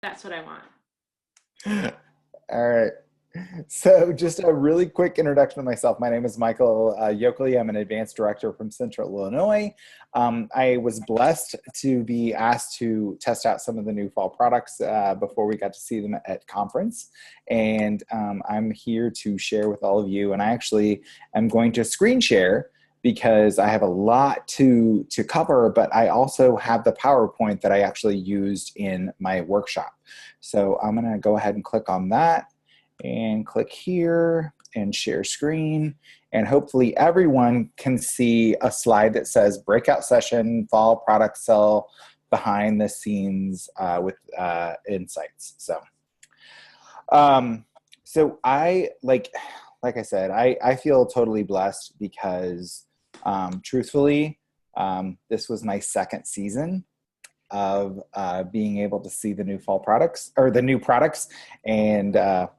That's what I want. All right. So just a really quick introduction of myself. My name is Michael Yokley. I'm an advanced director from Central Illinois. I was blessed to be asked to test out some of the new fall products before we got to see them at conference. And I'm here to share with all of you. And I actually am going to screen share because I have a lot to cover, but I also have the PowerPoint that I actually used in my workshop. So I'm going to go ahead and click on that and click here and share screen. And hopefully everyone can see a slide that says breakout session, fall product sell, behind the scenes with insights. So I, like I said, I feel totally blessed because truthfully, this was my second season of being able to see the new fall products or the new products. And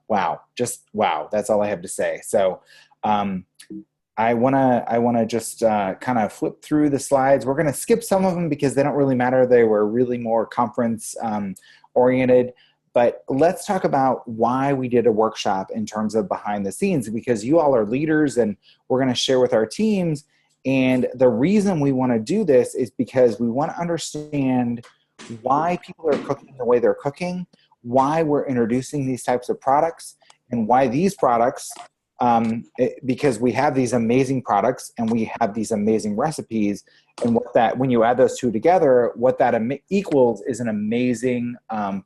wow, just wow, that's all I have to say. So I wanna just kind of flip through the slides. We're gonna skip some of them because they don't really matter. They were really more conference oriented. But let's talk about why we did a workshop in terms of behind the scenes, because you all are leaders and we're going to share with our teams. And the reason we want to do this is because we want to understand why people are cooking the way they're cooking, why we're introducing these types of products, and why these products, because we have these amazing products and we have these amazing recipes, and what that, when you add those two together, what that equals is an amazing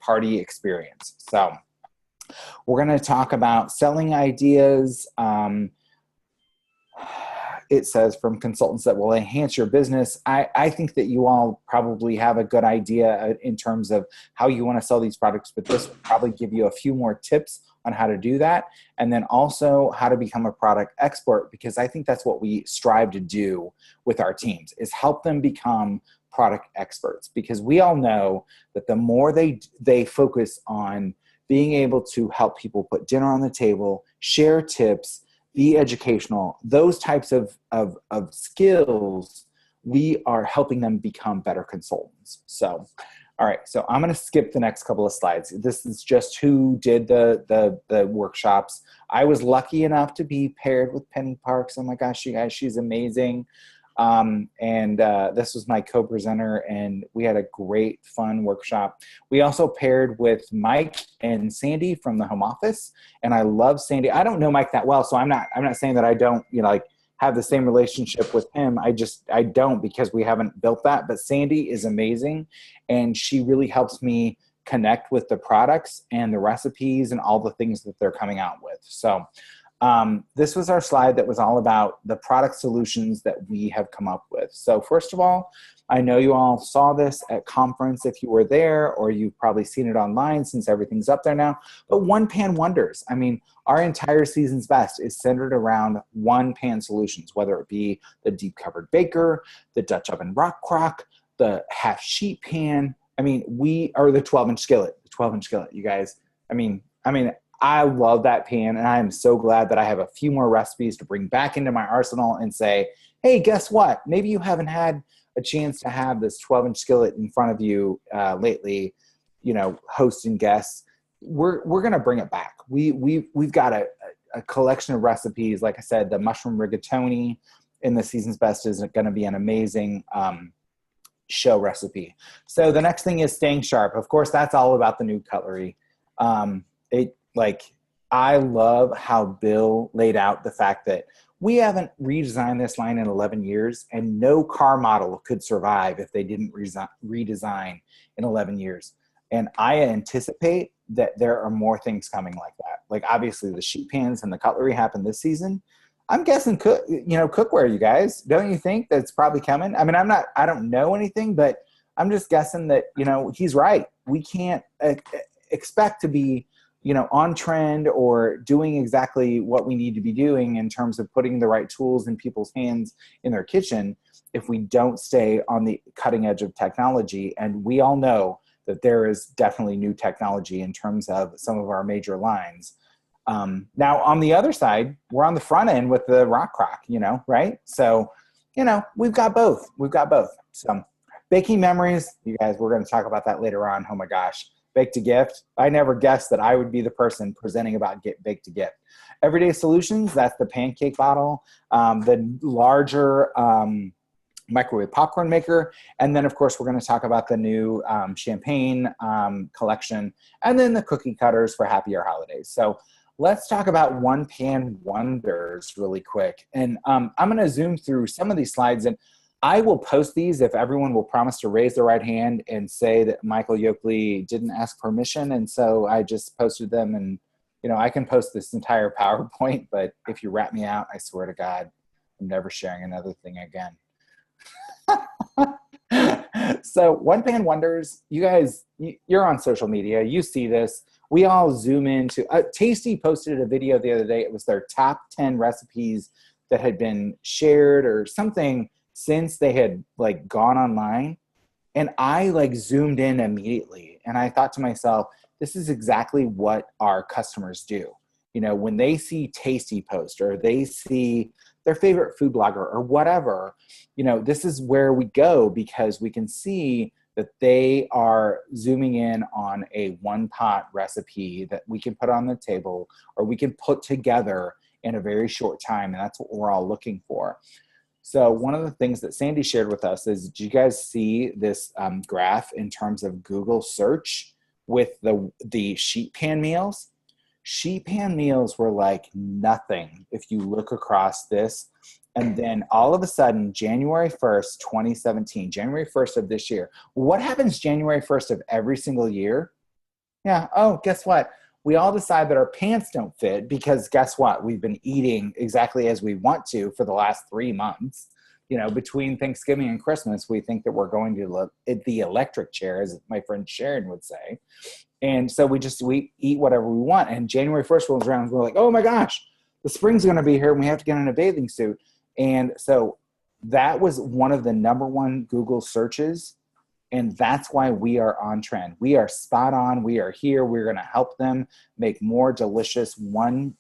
party experience. So we're going to talk about selling ideas. It says from consultants that will enhance your business. I think that you all probably have a good idea in terms of how you want to sell these products, but this will probably give you a few more tips on how to do that. And then also how to become a product expert, because I think that's what we strive to do with our teams, is help them become product experts. Because we all know that the more they focus on being able to help people put dinner on the table, share tips, be educational, those types of skills, we are helping them become better consultants. So, all right, so I'm gonna skip the next couple of slides. This is just who did the workshops. I was lucky enough to be paired with Penny Parks. Oh my gosh, you guys, she's amazing. This was my co-presenter, and we had a great, fun workshop. We also paired with Mike and Sandy from the home office, and I love Sandy. I don't know Mike that well, so I'm not saying that I don't, like, have the same relationship with him. I don't, because we haven't built that. But Sandy is amazing, and she really helps me connect with the products and the recipes and all the things that they're coming out with. So this was our slide that was all about the product solutions that we have come up with. So first of all, I know you all saw this at conference if you were there, or you've probably seen it online since everything's up there now, but one pan wonders. I mean, our entire season's best is centered around one pan solutions, whether it be the deep covered baker, the Dutch oven rock crock, the half sheet pan. I mean, we are the 12-inch skillet, you guys. I mean, I love that pan, and I am so glad that I have a few more recipes to bring back into my arsenal and say, hey, guess what? Maybe you haven't had a chance to have this 12-inch skillet in front of you lately, hosting guests. We're going to bring it back. We've got a collection of recipes. Like I said, the mushroom rigatoni in the season's best is going to be an amazing show recipe. So the next thing is staying sharp. Of course, that's all about the new cutlery. I love how Bill laid out the fact that we haven't redesigned this line in 11 years, and no car model could survive if they didn't redesign in 11 years. And I anticipate that there are more things coming like that. Like, obviously the sheet pans and the cutlery happened this season. I'm guessing cookware, you guys, don't you think that's probably coming? I mean, I don't know anything, but I'm just guessing that, he's right. We can't expect to be on trend or doing exactly what we need to be doing in terms of putting the right tools in people's hands in their kitchen if we don't stay on the cutting edge of technology. And we all know that there is definitely new technology in terms of some of our major lines. Now, on the other side, we're on the front end with the rock crock, right? So, we've got both. So, baking memories, you guys, we're going to talk about that later on. Oh my gosh. bake to gift. I never guessed that I would be the person presenting about bake to gift. Everyday Solutions, that's the pancake bottle, the larger microwave popcorn maker. And then, of course, we're going to talk about the new champagne collection, and then the cookie cutters for happier holidays. So let's talk about One Pan Wonders really quick. And I'm going to zoom through some of these slides, and I will post these if everyone will promise to raise their right hand and say that Micheal Yokley didn't ask permission. And so I just posted them, and, you know, I can post this entire PowerPoint, but if you rat me out, I swear to God, I'm never sharing another thing again. So One Pan Wonders, you guys, you're on social media. You see this. We all zoom into Tasty posted a video the other day. It was their top 10 recipes that had been shared or something since they had like gone online. And I like zoomed in immediately. And I thought to myself, this is exactly what our customers do. You know, when they see Tasty post or they see their favorite food blogger or whatever, you know, this is where we go because we can see that they are zooming in on a one pot recipe that we can put on the table or we can put together in a very short time. And that's what we're all looking for. So one of the things that Sandy shared with us is, did you guys see this graph in terms of Google search with the sheet pan meals? Sheet pan meals were like nothing if you look across this. And then all of a sudden, January 1st, 2017, January 1st of this year, what happens January 1st of every single year? Yeah, oh, guess what? We all decide that our pants don't fit because guess what? We've been eating exactly as we want to for the last 3 months. You know, between Thanksgiving and Christmas, we think that we're going to look at the electric chair, as my friend Sharon would say. And so we eat whatever we want. And January 1st rolls around and we're like, oh my gosh, the spring's going to be here and we have to get in a bathing suit. And so that was one of the #1 Google searches. And that's why we are on trend. We are spot on. We are here. We're going to help them make more delicious one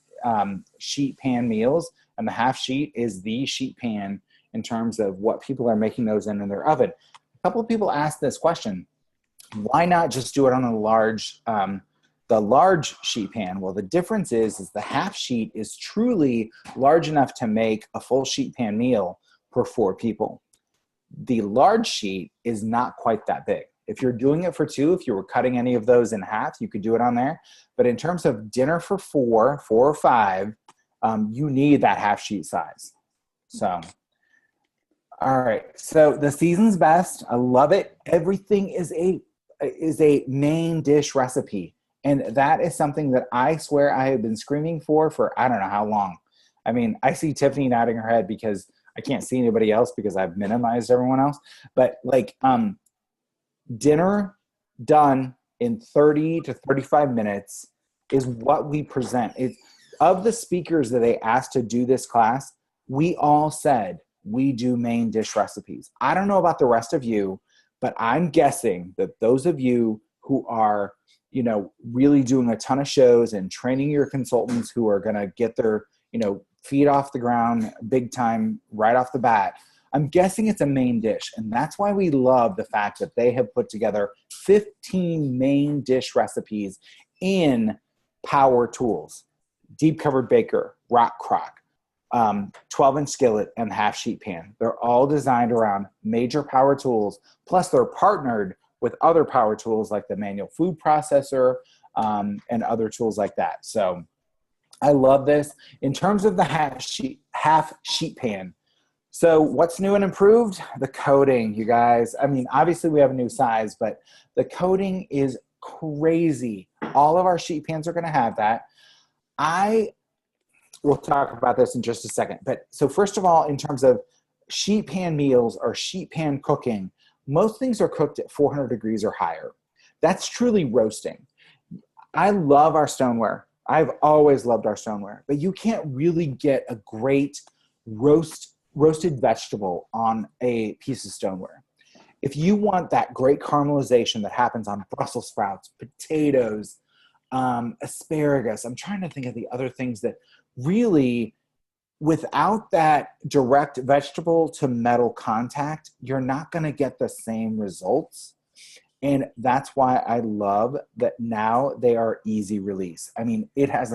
sheet pan meals. And the half sheet is the sheet pan in terms of what people are making those in their oven. A couple of people asked this question. Why not just do it on the large sheet pan? Well, the difference is the half sheet is truly large enough to make a full sheet pan meal for 4 people. The large sheet is not quite that big. If you're doing it for 2, if you were cutting any of those in half, you could do it on there. But in terms of dinner for 4 or 5, you need that half sheet size. So, all right. So the season's best. I love it. Everything is a main dish recipe. And that is something that I swear I have been screaming for I don't know how long. I mean, I see Tiffany nodding her head because I can't see anybody else because I've minimized everyone else. But like dinner done in 30 to 35 minutes is what we present. Of the speakers that they asked to do this class, we all said we do main dish recipes. I don't know about the rest of you, but I'm guessing that those of you who are, you know, really doing a ton of shows and training your consultants who are going to get their, you know, feet off the ground big time right off the bat, I'm guessing it's a main dish. And that's why we love the fact that they have put together 15 main dish recipes in power tools: deep covered baker, rock crock, 12-inch skillet, and half sheet pan. They're all designed around major power tools. Plus they're partnered with other power tools like the manual food processor and other tools like that. So I love this. In terms of the half sheet pan, so what's new and improved? The coating, you guys. I mean, obviously we have a new size, but the coating is crazy. All of our sheet pans are going to have that. We'll talk about this in just a second. But so first of all, in terms of sheet pan meals or sheet pan cooking, most things are cooked at 400 degrees or higher. That's truly roasting. I love our stoneware. I've always loved our stoneware, but you can't really get a great roasted vegetable on a piece of stoneware. If you want that great caramelization that happens on Brussels sprouts, potatoes, asparagus, I'm trying to think of the other things that really, without that direct vegetable to metal contact, you're not going to get the same results. And that's why I love that now they are easy release. I mean, it has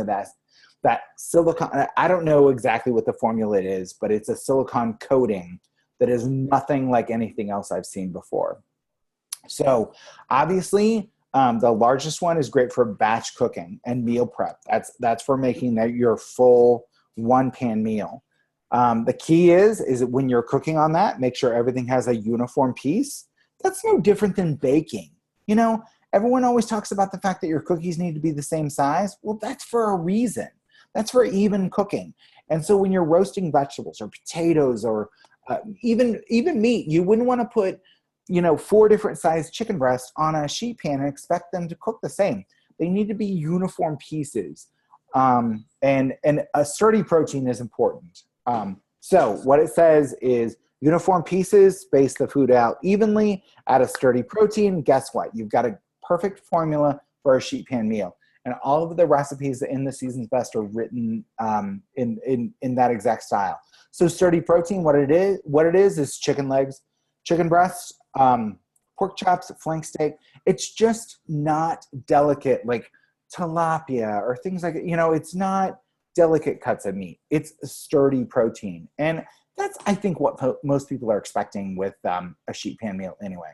that silicone. I don't know exactly what the formula is, but it's a silicone coating that is nothing like anything else I've seen before. So obviously, the largest one is great for batch cooking and meal prep. That's for making your full one pan meal. The key is that when you're cooking on that, make sure everything has a uniform piece. That's no different than baking. You know, everyone always talks about the fact that your cookies need to be the same size. Well, that's for a reason. That's for even cooking. And so when you're roasting vegetables or potatoes or even meat, you wouldn't want to put 4 different sized chicken breasts on a sheet pan and expect them to cook the same. They need to be uniform pieces. And a sturdy protein is important. So what it says is uniform pieces, space the food out evenly, add a sturdy protein. Guess what? You've got a perfect formula for a sheet pan meal. And all of the recipes in the Season's Best are written in that exact style. So sturdy protein, what it is chicken legs, chicken breasts, pork chops, flank steak. It's just not delicate like tilapia or things like, it's not delicate cuts of meat. It's a sturdy protein. And that's, I think, what most people are expecting with a sheet pan meal anyway.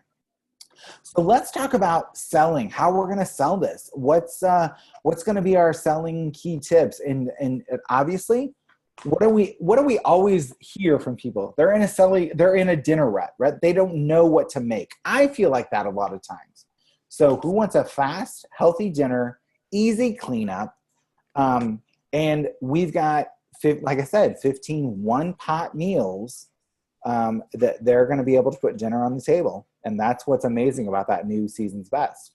So let's talk about selling, how we're going to sell this. What's going to be our selling key tips? And obviously, what do we always hear from people? They're in a dinner rut, right? They don't know what to make. I feel like that a lot of times. So who wants a fast, healthy dinner, easy cleanup? And we've got, like I said, 15 one-pot meals that they're going to be able to put dinner on the table. And that's what's amazing about that new Season's Best.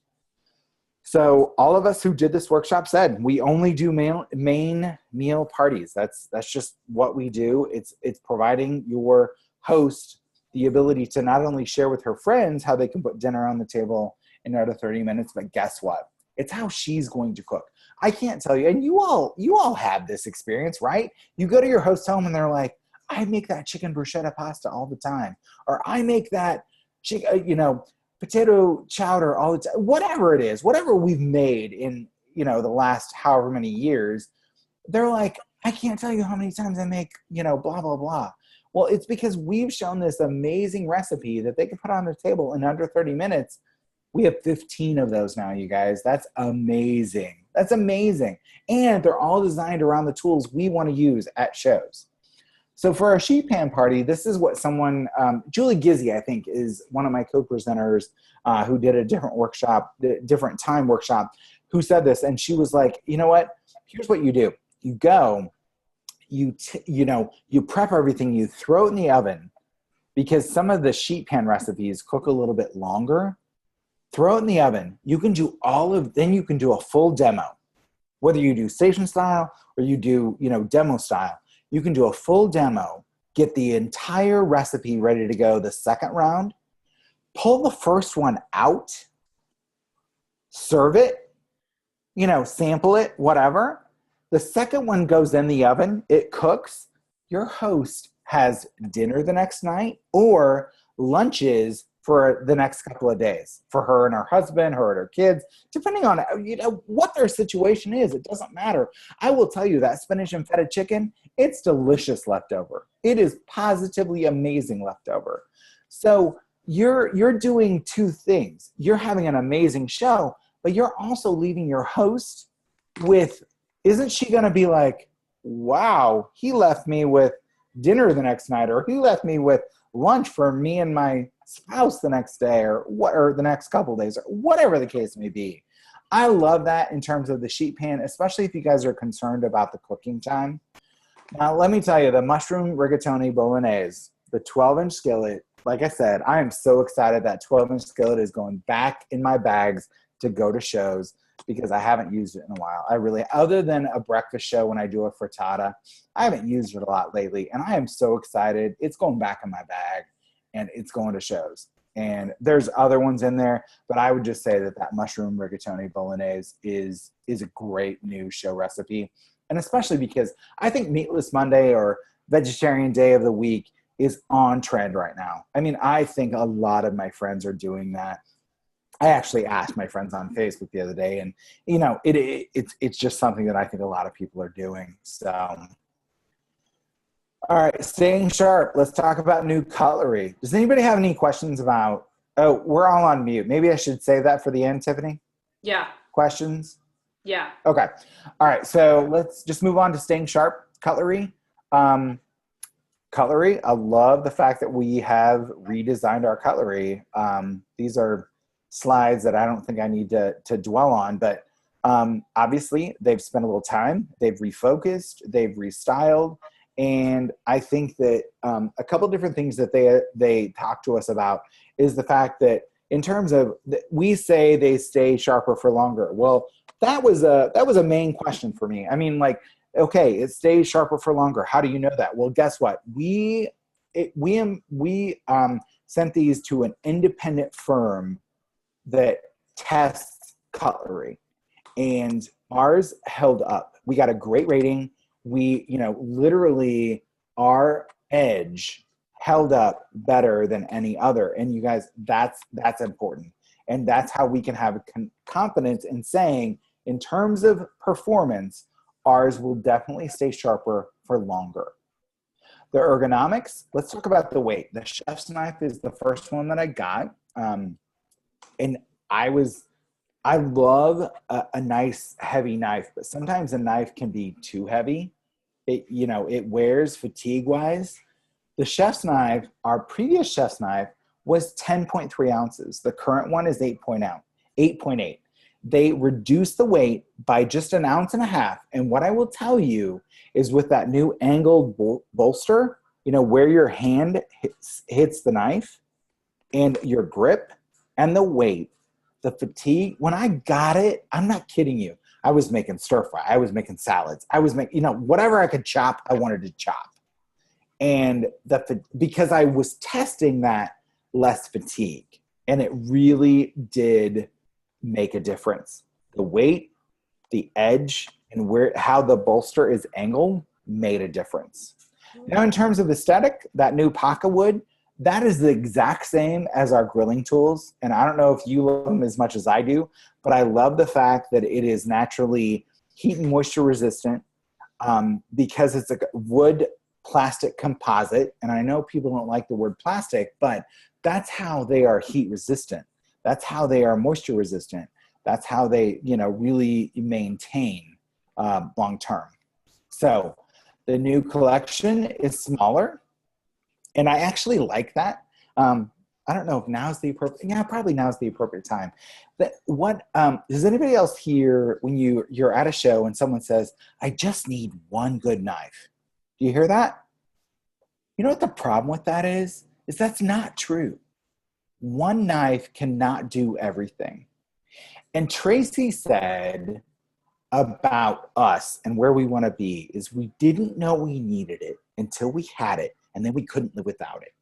So all of us who did this workshop said we only do main meal parties. That's just what we do. It's providing your host the ability to not only share with her friends how they can put dinner on the table in under 30 minutes, but guess what? It's how she's going to cook. I can't tell you, and you all have this experience, right? You go to your host home and they're like, I make that chicken bruschetta pasta all the time, or I make that potato chowder all the time. Whatever it is, whatever we've made in the last however many years, they're like, I can't tell you how many times I make blah blah blah. Well, it's because we've shown this amazing recipe that they can put on their table in under 30 minutes. We have 15 of those now, you guys. That's amazing. That's amazing. And they're all designed around the tools we want to use at shows. So for our sheet pan party, this is what someone, Julie Gizzi, I think, is one of my co-presenters who did a different time workshop, who said this. And she was like, you know what? Here's what you do. You go, you prep everything, you throw it in the oven, because some of the sheet pan recipes cook a little bit longer. Throw it in the oven. You can do then you can do a full demo. Whether you do station style or you do, demo style, you can do a full demo, get the entire recipe ready to go the second round, pull the first one out, serve it, sample it, whatever. The second one goes in the oven, it cooks. Your host has dinner the next night or lunches for the next couple of days for her and her husband, her and her kids, depending on what their situation is. It doesn't matter. I will tell you that spinach and feta chicken, it's delicious leftover. It is positively amazing leftover. So you're doing two things. You're having an amazing show, but you're also leaving your host with, isn't she going to be like, wow, he left me with dinner the next night, or he left me with lunch for me and my spouse the next day, or the next couple of days, or whatever the case may be. I love that in terms of the sheet pan, especially if you guys are concerned about the cooking time. Now, let me tell you, the mushroom rigatoni bolognese, the 12-inch skillet, like I said, I am so excited that 12-inch skillet is going back in my bags to go to shows, because I haven't used it in a while. I really, other than a breakfast show when I do a frittata, I haven't used it a lot lately, and I am so excited. It's going back in my bag, and it's going to shows. And there's other ones in there, but I would just say that mushroom rigatoni bolognese is a great new show recipe. And especially because I think Meatless Monday or Vegetarian Day of the Week is on trend right now. I mean, I think a lot of my friends are doing that. I actually asked my friends on Facebook the other day, and you know, it's just something that I think a lot of people are doing. So, all right, staying sharp. Let's talk about new cutlery. Does anybody have any questions about? Oh, we're all on mute. Maybe I should save that for the end, Tiffany. Yeah. Questions? Yeah. Okay. All right. So let's just move on to staying sharp cutlery. Cutlery. I love the fact that we have redesigned our cutlery. These are slides that I don't think I need to dwell on, but obviously they've spent a little time, they've refocused, they've restyled. And I think that a couple different things that they talk to us about is the fact that in terms of, we say they stay sharper for longer. Well, that was a main question for me. I mean, like, okay, it stays sharper for longer. How do you know that? Well, guess what? We sent these to an independent firm that tests cutlery, and ours held up. We got a great rating. We, literally our edge held up better than any other. And you guys, that's important. And that's how we can have confidence in saying, in terms of performance, ours will definitely stay sharper for longer. The ergonomics, let's talk about the weight. The chef's knife is the first one that I got. And I love a nice heavy knife, but sometimes a knife can be too heavy. It wears fatigue wise. The chef's knife, our previous chef's knife, was 10.3 ounces. The current one is 8.8. They reduced the weight by just 1.5 ounces. And what I will tell you is with that new angled bolster, where your hand hits the knife and your grip and the weight, the fatigue, when I got it, I'm not kidding you. I was making stir fry. I was making salads. I was making, whatever I could chop, I wanted to chop. And because I was testing that less fatigue, and it really did make a difference. The weight, the edge, and how the bolster is angled made a difference. Now, in terms of aesthetic, that new Paca wood, that is the exact same as our grilling tools. And I don't know if you love them as much as I do, but I love the fact that it is naturally heat and moisture resistant because it's a wood plastic composite. And I know people don't like the word plastic, but that's how they are heat resistant. That's how they are moisture resistant. That's how they, really maintain long term. So the new collection is smaller. And I actually like that. I don't know if now's the appropriate, probably now's the appropriate time. Does anybody else hear when you're at a show and someone says, I just need one good knife? Do you hear that? You know what the problem with that is that's not true. One knife cannot do everything. And Tracy said about us and where we want to be is we didn't know we needed it until we had it, and then we couldn't live without it.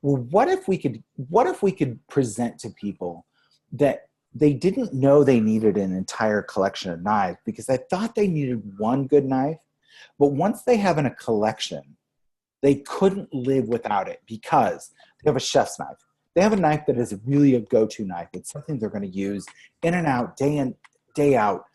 Well, what if we could present to people that they didn't know they needed an entire collection of knives because they thought they needed one good knife, but once they have in a collection, they couldn't live without it because they have a chef's knife. They have a knife that is really a go-to knife. It's something they're going to use in and out, day in, day out.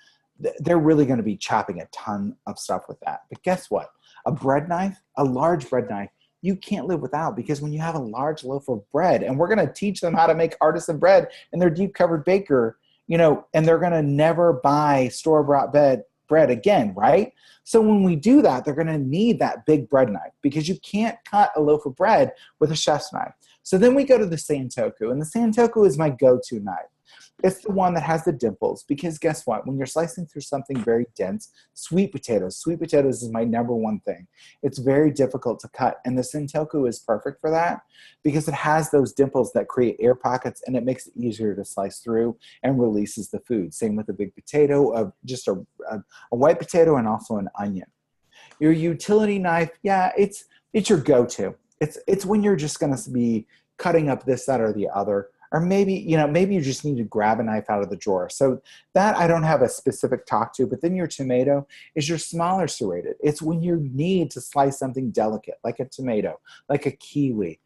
They're really going to be chopping a ton of stuff with that. But guess what? A bread knife, a large bread knife, you can't live without, because when you have a large loaf of bread, and we're going to teach them how to make artisan bread in their deep covered baker, and they're going to never buy store-bought bread again, right? So when we do that, they're going to need that big bread knife because you can't cut a loaf of bread with a chef's knife. So then we go to the Santoku, and the Santoku is my go-to knife. It's the one that has the dimples because guess what? When you're slicing through something very dense, sweet potatoes is my number one thing. It's very difficult to cut, and the Santoku is perfect for that because it has those dimples that create air pockets, and it makes it easier to slice through and releases the food. Same with a big potato, just a white potato and also an onion. Your utility knife, it's your go-to. It's when you're just going to be cutting up this, that, or the other. Or maybe you just need to grab a knife out of the drawer. So that I don't have a specific talk to, but then your tomato is your smaller serrated. It's when you need to slice something delicate, like a tomato, like a kiwi.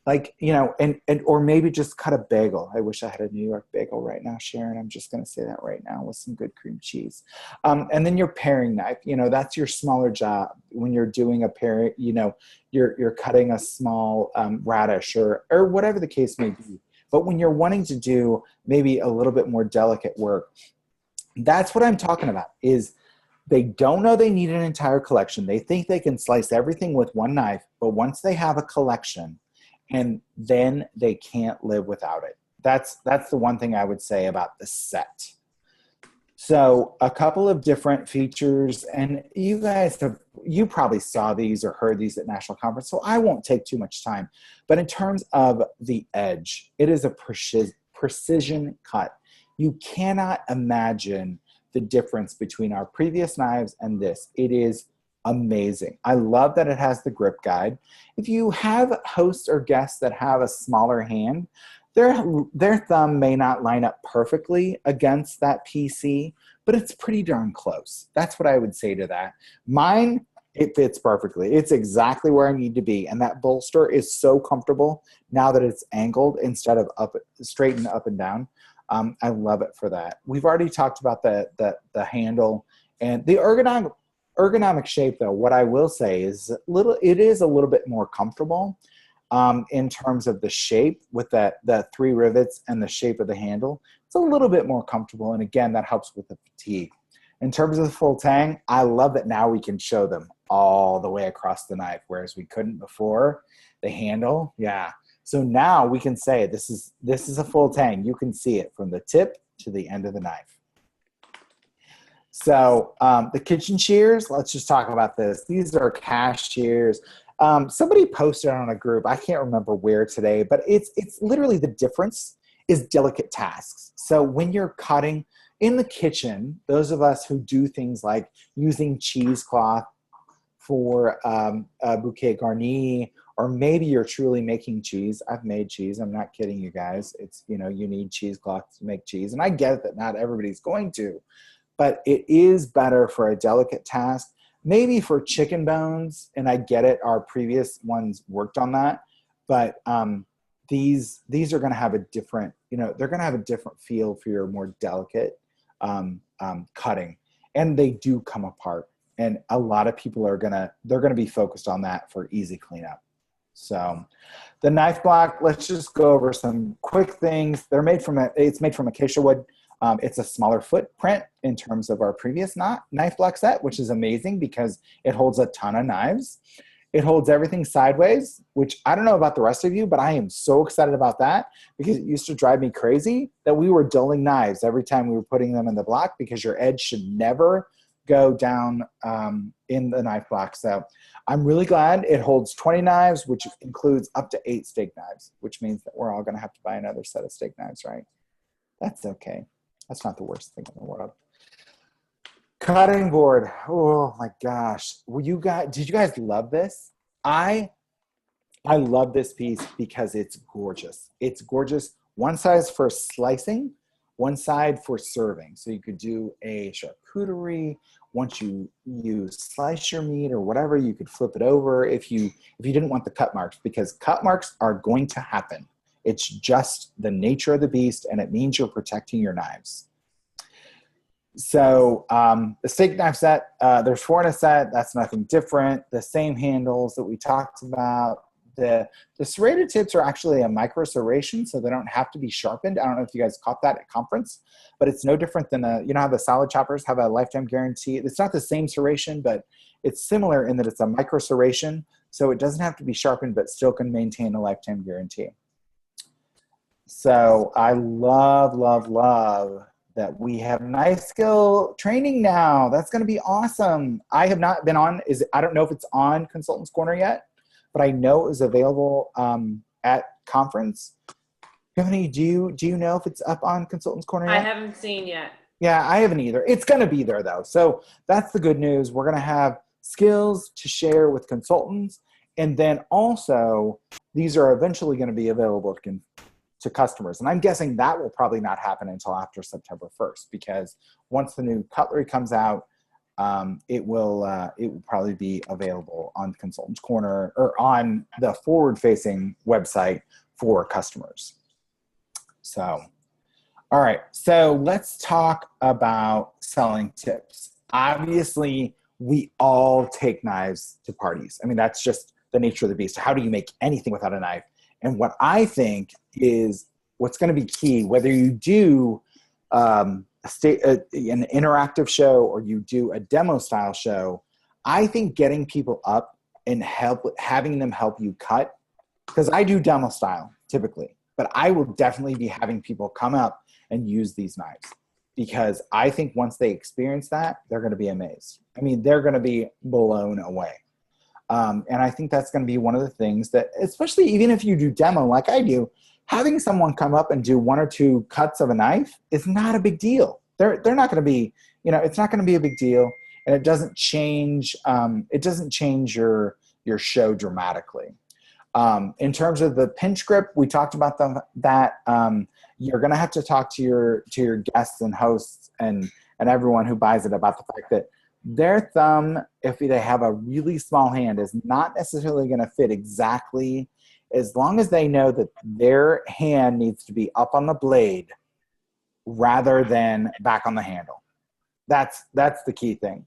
Like, you know, and or maybe just cut a bagel. I wish I had a New York bagel right now, Sharon. I'm just going to say that right now with some good cream cheese. And then your paring knife, you know, that's your smaller job when you're doing a paring, you know, you're cutting a small radish or whatever the case may be. But when you're wanting to do maybe a little bit more delicate work, that's what I'm talking about is they don't know they need an entire collection. They think they can slice everything with one knife, but once they have a collection, and then they can't live without it. That's the one thing I would say about the set. So a couple of different features, and you probably saw these or heard these at National Conference, so I won't take too much time. But in terms of the edge, it is a precision cut. You cannot imagine the difference between our previous knives and this. It is amazing. I love that it has the grip guide. If you have hosts or guests that have a smaller hand, their thumb may not line up perfectly against that PC, but it's pretty darn close. That's what I would say to that. Mine, it fits perfectly. It's exactly where I need to be. And that bolster is so comfortable now that it's angled instead of straight and up and down. I love it for that. We've already talked about the handle and the ergonomic shape, though. What I will say is it is a little bit more comfortable in terms of the shape with the 3 rivets and the shape of the handle. It's a little bit more comfortable, and again, that helps with the fatigue. In terms of the full tang, I love that now we can show them all the way across the knife, whereas we couldn't before. The handle, yeah. So now we can say this is a full tang. You can see it from the tip to the end of the knife. So the kitchen shears, let's just talk about this. These are cast shears. Somebody posted on a group, I can't remember where today, but it's literally the difference is delicate tasks. So when you're cutting in the kitchen, those of us who do things like using cheesecloth for a bouquet garni, or maybe you're truly making cheese. I've made cheese. I'm not kidding you guys. It's, you know, you need cheesecloth to make cheese. And I get that not everybody's going to, but it is better for a delicate task. Maybe for chicken bones, and I get it, our previous ones worked on that, but these are going to have a different, you know, they're going to have a different feel for your more delicate cutting, and they do come apart. And a lot of people they're going to be focused on that for easy cleanup. So the knife block, let's just go over some quick things. It's made from acacia wood. It's a smaller footprint in terms of our previous knife block set, which is amazing because it holds a ton of knives. It holds everything sideways, which I don't know about the rest of you, but I am so excited about that because it used to drive me crazy that we were dulling knives every time we were putting them in the block because your edge should never go down in the knife block. So I'm really glad it holds 20 knives, which includes up to 8 steak knives, which means that we're all going to have to buy another set of steak knives, right? That's okay. That's not the worst thing in the world. Cutting board. Oh my gosh. Did you guys love this? I love this piece because it's gorgeous. It's gorgeous. One size for slicing, one side for serving. So you could do a charcuterie. Once you slice your meat or whatever, you could flip it over if you didn't want the cut marks, because cut marks are going to happen. It's just the nature of the beast, and it means you're protecting your knives. So the steak knife set, there's 4 in a set. That's nothing different. The same handles that we talked about. The serrated tips are actually a micro serration, so they don't have to be sharpened. I don't know if you guys caught that at conference, but it's no different than you know how the salad choppers have a lifetime guarantee. It's not the same serration, but it's similar in that it's a micro serration, so it doesn't have to be sharpened, but still can maintain a lifetime guarantee. So I love, love, love that we have knife skill training now. That's going to be awesome. I have not been on, I don't know if it's on Consultants Corner yet, but I know it was available at conference. Tiffany, do you know if it's up on Consultants Corner yet? I haven't seen yet. Yeah, I haven't either. It's going to be there though. So that's the good news. We're going to have skills to share with consultants. And then also these are eventually going to be available to customers. And I'm guessing that will probably not happen until after September 1st, because once the new cutlery comes out, it will probably be available on Consultants Corner or on the forward-facing website for customers. So, all right. So let's talk about selling tips. Obviously, we all take knives to parties. I mean, that's just the nature of the beast. How do you make anything without a knife? And what I think is what's going to be key, whether you do an interactive show or you do a demo style show, I think getting people up and having them help you cut, because I do demo style typically, but I will definitely be having people come up and use these knives, because I think once they experience that, they're going to be amazed. I mean, they're going to be blown away. And I think that's going to be one of the things that, especially even if you do demo like I do, having someone come up and do 1 or 2 cuts of a knife is not a big deal. They're not going to be, it's not going to be a big deal, and it doesn't change your show dramatically. In terms of the pinch grip, we talked about that. You're going to have to talk to your guests and hosts and everyone who buys it about the fact that their thumb, if they have a really small hand, is not necessarily going to fit exactly, as long as they know that their hand needs to be up on the blade rather than back on the handle. That's the key thing.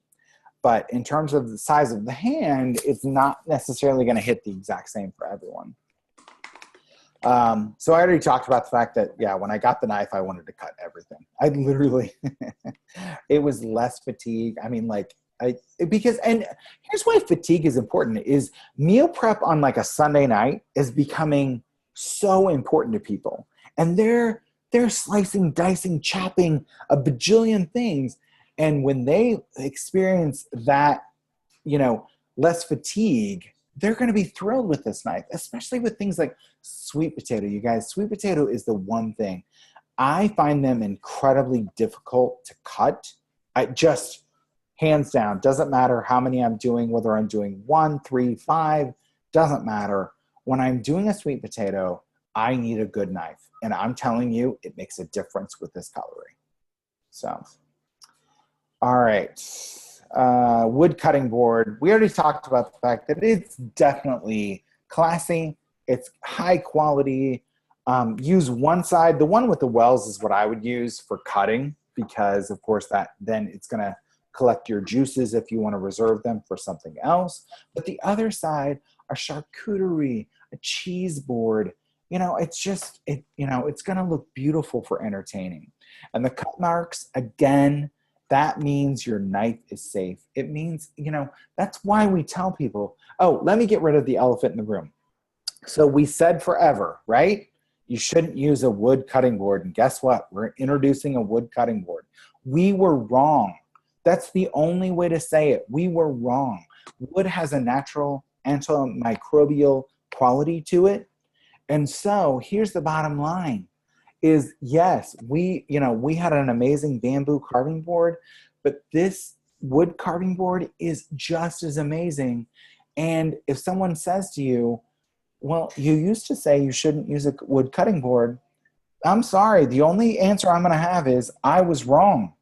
But in terms of the size of the hand, it's not necessarily going to hit the exact same for everyone. So I already talked about the fact that, yeah, when I got the knife, I wanted to cut everything. I literally, it was less fatigue. I mean, and here's why fatigue is important, is meal prep on like a Sunday night is becoming so important to people. And they're slicing, dicing, chopping a bajillion things. And when they experience that, less fatigue, they're going to be thrilled with this knife, especially with things like sweet potato. You guys, sweet potato is the one thing. I find them incredibly difficult to cut. I just, hands down, doesn't matter how many I'm doing, whether I'm doing 1, 3, 5, doesn't matter. When I'm doing a sweet potato, I need a good knife. And I'm telling you, it makes a difference with this cutlery. So, all right. Wood cutting board. We already talked about the fact that it's definitely classy. It's high quality. Use one side. The one with the wells is what I would use for cutting, because of course then it's going to collect your juices if you want to reserve them for something else. But the other side, a charcuterie, a cheese board, it's going to look beautiful for entertaining. And the cut marks, again, that means your knife is safe. It means, that's why we tell people, oh, let me get rid of the elephant in the room. So we said forever, right? You shouldn't use a wood cutting board. And guess what? We're introducing a wood cutting board. We were wrong. That's the only way to say it. We were wrong. Wood has a natural antimicrobial quality to it. And so here's the bottom line. Is yes, we had an amazing bamboo carving board, but this wood carving board is just as amazing. And if someone says to you, well, you used to say you shouldn't use a wood cutting board, I'm sorry. The only answer I'm going to have is I was wrong.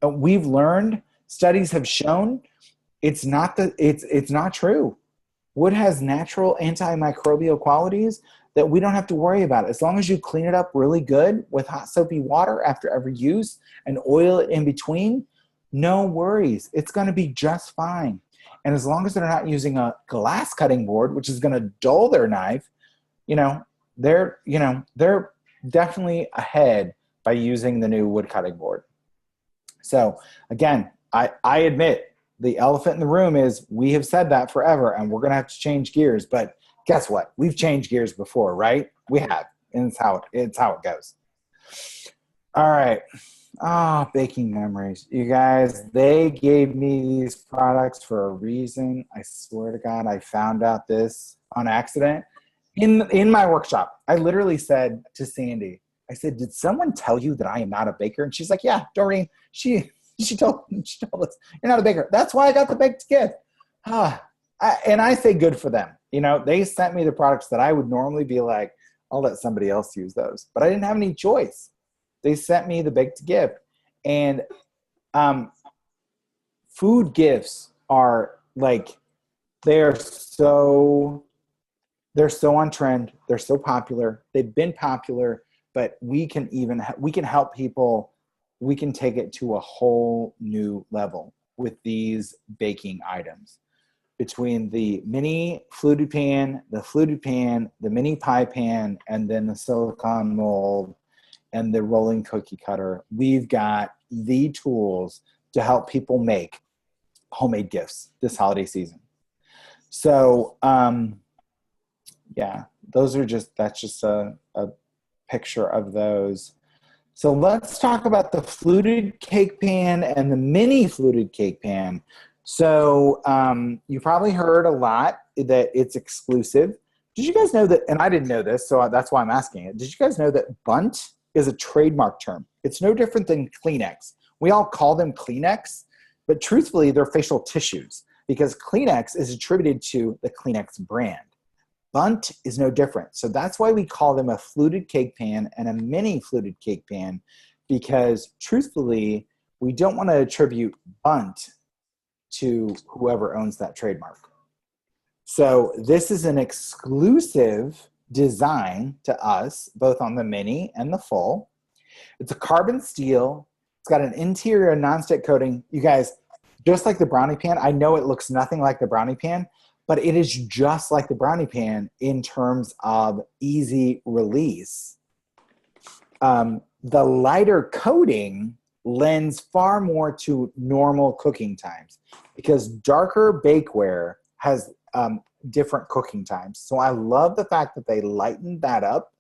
We've learned, studies have shown it's not true. Wood has natural antimicrobial qualities that we don't have to worry about. As long as you clean it up really good with hot soapy water after every use and oil it in between, no worries. It's going to be just fine. And as long as they're not using a glass cutting board, which is going to dull their knife, they're definitely ahead by using the new wood cutting board. So again, I admit the elephant in the room is we have said that forever, and we're going to have to change gears, but guess what? We've changed gears before, right? We have, and it's how it goes. All right. Baking memories. You guys, they gave me these products for a reason. I swear to God, I found out this on accident in my workshop. I literally said to Sandy, I said, did someone tell you that I am not a baker? And she's like, yeah, Doreen, she told us you're not a baker. That's why I got the baked gift. And I say good for them. They sent me the products that I would normally be like, I'll let somebody else use those. But I didn't have any choice. They sent me the baked gift. And food gifts are like, they're so on trend. They're so popular. They've been popular, but we can help people. We can take it to a whole new level with these baking items. Between the mini fluted pan, the mini pie pan, and then the silicone mold and the rolling cookie cutter, we've got the tools to help people make homemade gifts this holiday season. So, yeah, that's just a picture of those. So let's talk about the fluted cake pan and the mini fluted cake pan. So you probably heard a lot that it's exclusive. Did you guys know that, and I didn't know this, so that's why I'm asking it. Did you guys know that bunt is a trademark term? It's no different than Kleenex. We all call them Kleenex, but truthfully, they're facial tissues because Kleenex is attributed to the Kleenex brand. Bunt is no different. So that's why we call them a fluted cake pan and a mini fluted cake pan, because truthfully, we don't want to attribute bunt to whoever owns that trademark. So this is an exclusive design to us, both on the mini and the full. It's a carbon steel. It's got an interior nonstick coating. You guys, just like the brownie pan, I know it looks nothing like the brownie pan, but it is just like the brownie pan in terms of easy release. The lighter coating lends far more to normal cooking times because darker bakeware has different cooking times. So I love the fact that they lightened that up.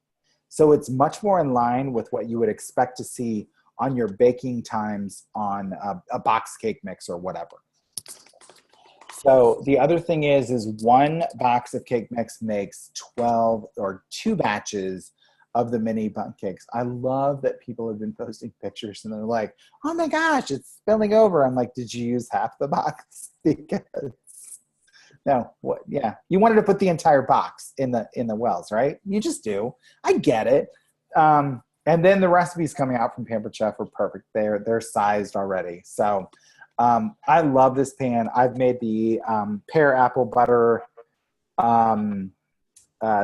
So it's much more in line with what you would expect to see on your baking times on a box cake mix or whatever. So the other thing is one box of cake mix makes 12 or 2 batches of the mini bundt cakes. I love that people have been posting pictures and they're like, oh my gosh, it's spilling over. I'm like, did you use half the box? Because no, what? Yeah, you wanted to put the entire box in the wells, right? You just do. I get it. And then the recipes coming out from Pampered Chef are perfect. They're sized already. So I love this pan. I've made the pear apple butter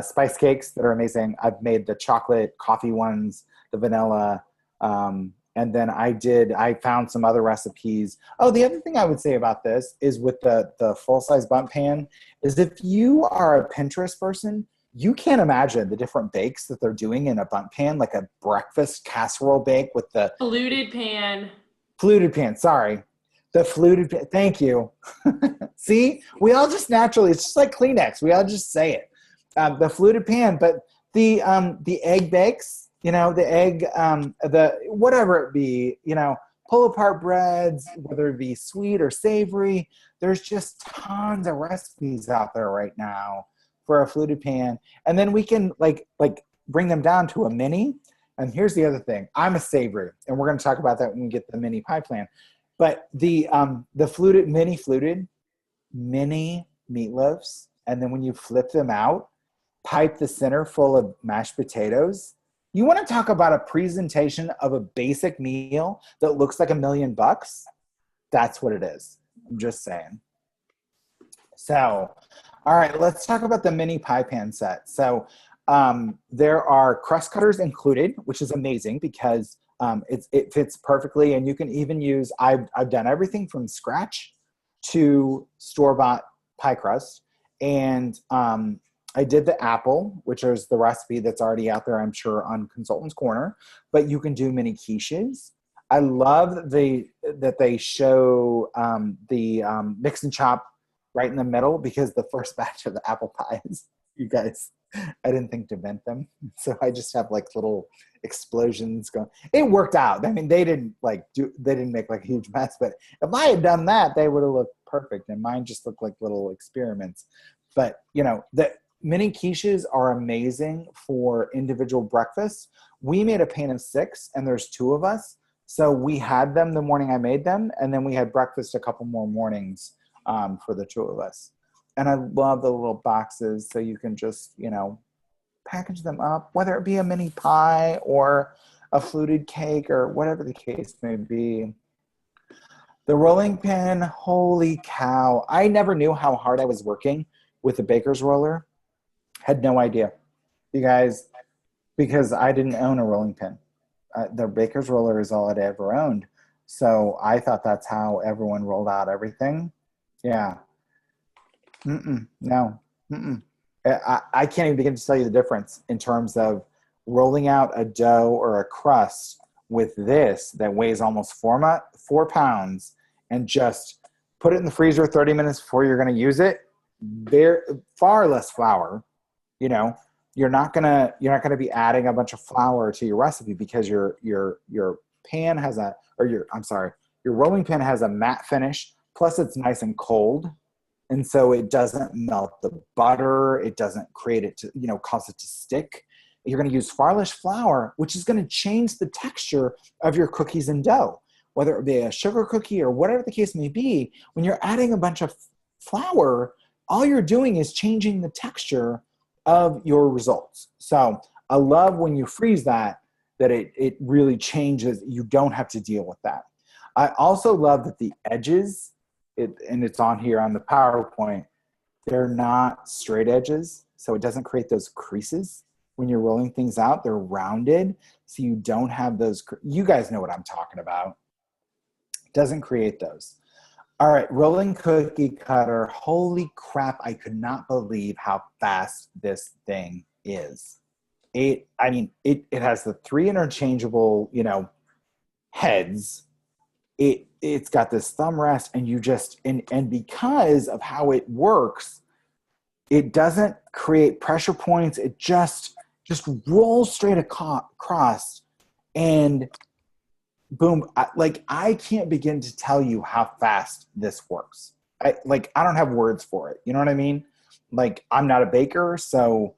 spice cakes that are amazing. I've made the chocolate coffee ones, the vanilla, and then I found some other recipes. Oh, the other thing I would say about this is with the full-size bundt pan is if you are a Pinterest person, you can't imagine the different bakes that they're doing in a bundt pan, like a breakfast casserole bake with the fluted pan. Fluted pan, sorry. The fluted pan, thank you. See, we all just naturally, it's just like Kleenex. We all just say it. The fluted pan, but the egg bakes, the egg, the whatever it be, pull apart breads, whether it be sweet or savory. There's just tons of recipes out there right now for a fluted pan, and then we can like bring them down to a mini. And here's the other thing: I'm a savory, and we're going to talk about that when we get the mini pie plan. But the fluted mini meatloaves, and then when you flip them out, pipe the center full of mashed potatoes. You want to talk about a presentation of a basic meal that looks like $1 million? That's what it is. I'm just saying. So, all right, let's talk about the mini pie pan set. So there are crust cutters included, which is amazing because it fits perfectly. And you can even use, I've done everything from scratch to store-bought pie crust. And I did the apple, which is the recipe that's already out there, I'm sure, on Consultant's Corner. But you can do mini quiches. I love that they show the mix and chop right in the middle, because the first batch of the apple pies, you guys, I didn't think to vent them. So I just have like little explosions going. It worked out. I mean, they didn't make like a huge mess, but if I had done that, they would have looked perfect. And mine just looked like little experiments. But the mini quiches are amazing for individual breakfasts. We made a pan of 6 and there's 2 of us. So we had them the morning I made them. And then we had breakfast a couple more mornings for the 2 of us. And I love the little boxes, so you can just, package them up, whether it be a mini pie or a fluted cake or whatever the case may be. The rolling pin, holy cow. I never knew how hard I was working with the baker's roller. Had no idea. You guys, because I didn't own a rolling pin. The baker's roller is all I'd ever owned. So I thought that's how everyone rolled out everything. Yeah. No. I can't even begin to tell you the difference in terms of rolling out a dough or a crust with this that weighs almost 4 pounds and just put it in the freezer 30 minutes before you're going to use it. There, far less flour. You know, you're not gonna be adding a bunch of flour to your recipe because your pan has a or your I'm sorry your rolling pin has a matte finish. Plus, it's nice and cold, and so it doesn't melt the butter. It doesn't create it to cause it to stick. You're going to use far less flour, which is going to change the texture of your cookies and dough, whether it be a sugar cookie or whatever the case may be. When you're adding a bunch of flour, all you're doing is changing the texture of your results. So I love when you freeze that it really changes. You don't have to deal with that. I also love that the edges, and it's on here on the PowerPoint, they're not straight edges. So it doesn't create those creases when you're rolling things out. They're rounded. So you don't have those. You guys know what I'm talking about. It doesn't create those. All right, rolling cookie cutter. Holy crap, I could not believe how fast this thing is. It has the 3 interchangeable, heads. It's got this thumb rest, and you just, and because of how it works, it doesn't create pressure points. It just rolls straight across, and boom. I can't begin to tell you how fast this works. I don't have words for it. You know what I mean? I'm not a baker, so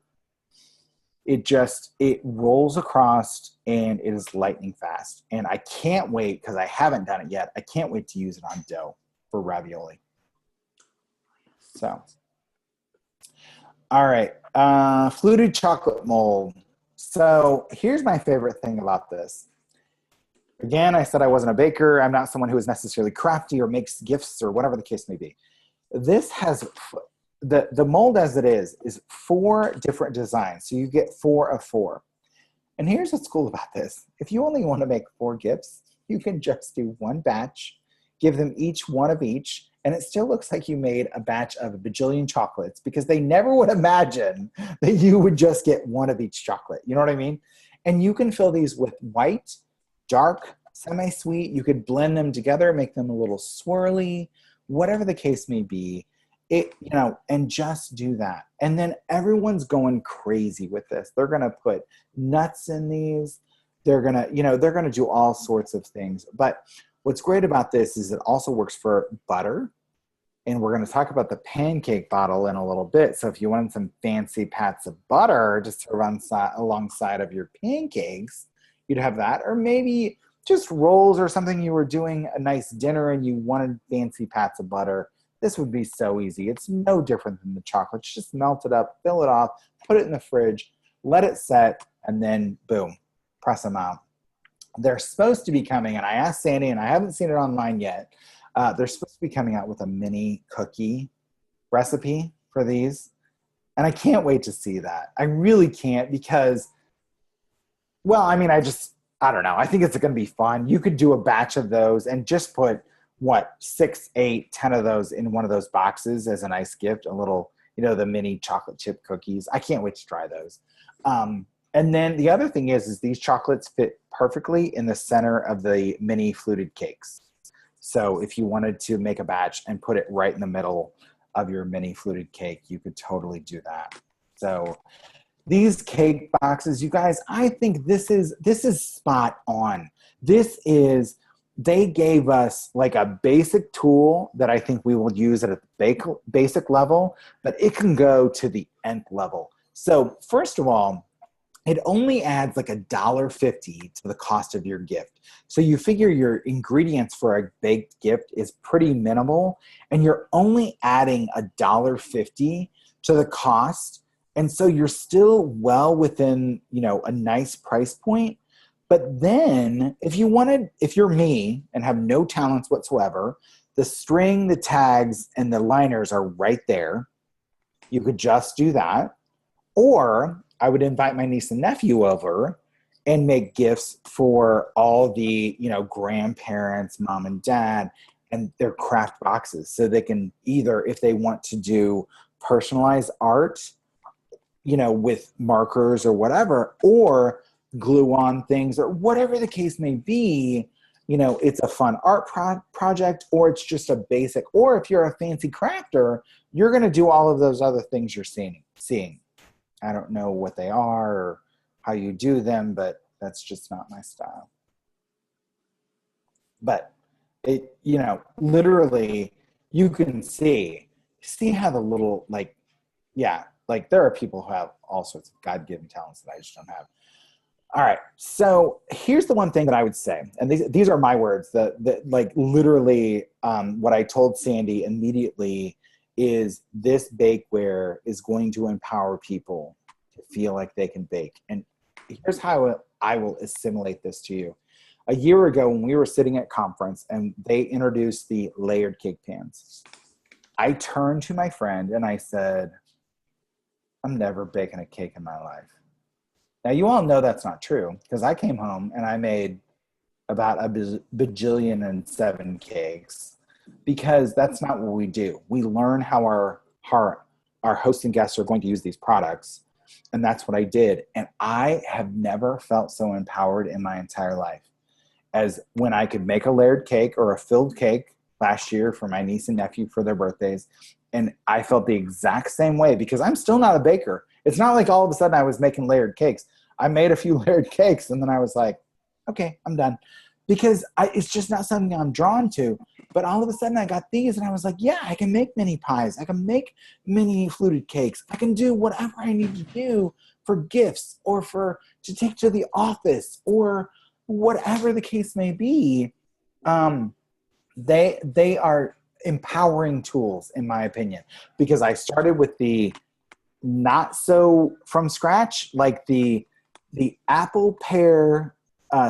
it rolls across and it is lightning fast. And I can't wait, because I haven't done it yet. I can't wait to use it on dough for ravioli. So, all right. Fluted chocolate mold. So here's my favorite thing about this. Again, I said I wasn't a baker. I'm not someone who is necessarily crafty or makes gifts or whatever the case may be. This has the mold as it is 4 different designs. So you get 4 of 4. And here's what's cool about this. If you only want to make 4 gifts, you can just do 1 batch, give them each one of each, and it still looks like you made a batch of a bajillion chocolates, because they never would imagine that you would just get 1 of each chocolate. You know what I mean? And you can fill these with white, dark, semi-sweet. You could blend them together, make them a little swirly, whatever the case may be. And just do that. And then everyone's going crazy with this. They're going to put nuts in these. They're going to do all sorts of things. But what's great about this is it also works for butter. And we're going to talk about the pancake bottle in a little bit. So if you want some fancy pats of butter just to run alongside of your pancakes, you'd have that. Or maybe just rolls or something. You were doing a nice dinner and you wanted fancy pats of butter. This would be so easy. It's no different than the chocolates. Just melt it up, fill it off, put it in the fridge, let it set, and then boom, press them out. They're supposed to be coming, and I asked Sandy, and I haven't seen it online yet. They're supposed to be coming out with a mini cookie recipe for these. And I can't wait to see that. I really can't, because, well, I don't know. I think it's going to be fun. You could do a batch of those and just put 6, 8, 10 of those in one of those boxes as a nice gift, a little, the mini chocolate chip cookies. I can't wait to try those. And then the other thing is these chocolates fit perfectly in the center of the mini fluted cakes. So if you wanted to make a batch and put it right in the middle of your mini fluted cake, you could totally do that. So these cake boxes, you guys, I think this is spot on. They gave us a basic tool that I think we will use at a basic level, but it can go to the nth level. So first of all, it only adds $1.50 to the cost of your gift. So you figure your ingredients for a baked gift is pretty minimal, and you're only adding $1.50 to the cost. And so you're still well within, a nice price point. But then if you're me and have no talents whatsoever, the string, the tags, and the liners are right there. You could just do that. Or I would invite my niece and nephew over and make gifts for all the, grandparents, mom and dad, and their craft boxes. So they can either, if they want to do personalized art, with markers or whatever, or glue on things or whatever the case may be, it's a fun art project, or it's just a basic, or if you're a fancy crafter, you're going to do all of those other things you're seeing. I don't know what they are or how you do them, but that's just not my style. But it, literally you can see how the little, there are people who have all sorts of God-given talents that I just don't have. All right. So here's the one thing that I would say, and these are my words, that literally what I told Sandy immediately is this bakeware is going to empower people to feel like they can bake. And here's how I will assimilate this to you. A year ago when we were sitting at conference and they introduced the layered cake pans, I turned to my friend and I said, I'm never baking a cake in my life. Now, you all know that's not true because I came home and I made about a bajillion and 7 cakes because that's not what we do. We learn how our hosts and guests are going to use these products, and that's what I did. And I have never felt so empowered in my entire life as when I could make a layered cake or a filled cake last year for my niece and nephew for their birthdays. And I felt the exact same way because I'm still not a baker. It's not like all of a sudden I was making layered cakes. I made a few layered cakes and then I was like, okay, I'm done. Because it's just not something I'm drawn to. But all of a sudden I got these and I was like, yeah, I can make mini pies. I can make mini fluted cakes. I can do whatever I need to do for gifts or to take to the office or whatever the case may be. They are empowering tools, in my opinion, because I started with the not so from scratch, like the apple pear